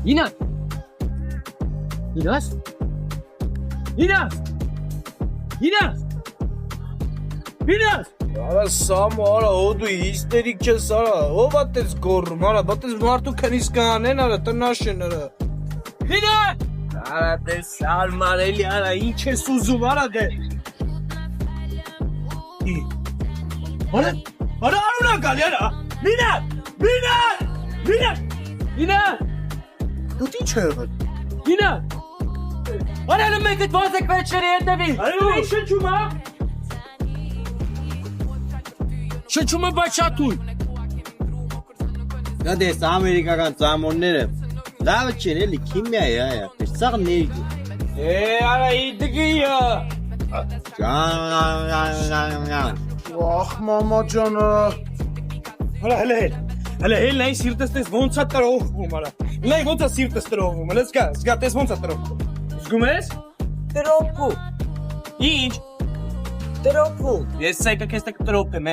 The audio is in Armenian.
Ինաս։ Ինաս։ Ինաս։ Ինաս։ Ինաս։ Արա Սամո, արա օդու հիստերիկ չես, արա, ով ա տես գոռում, արա, բա տես մարդու քնիս կանեն, արա, տնաշեն, արա։ Ինաս։ Արա տես արմարելի, արա, ինչ ես ուզում, արա դե։ Արա, արա արունա գալի, արա, Մինաս, Մինաս, Մինաս, Ինաս։ դու ինչ է եղել։ Ինաս։ Արա մեկ այդ ոսեք վերջերի հետևի։ Արա ինչ շնչում, ա։ Շնչում է բայց շատ ույն։ Դա դες ամերիկական ծամոնները լավ չեն էլի քիմիա է այա սաղ ներգի արա իդգիա Ջան Ախ մամա ջան Արա հələ նայ սիրտս տես ոնց է տրովում արա Նայ ոնց է սիրտս տրովում լես գա տես ոնց է տրովում Զգում ես Տրոփու։ Ինչ Տրոփու։ Ես սայկա քեզ տակ տրոփեմ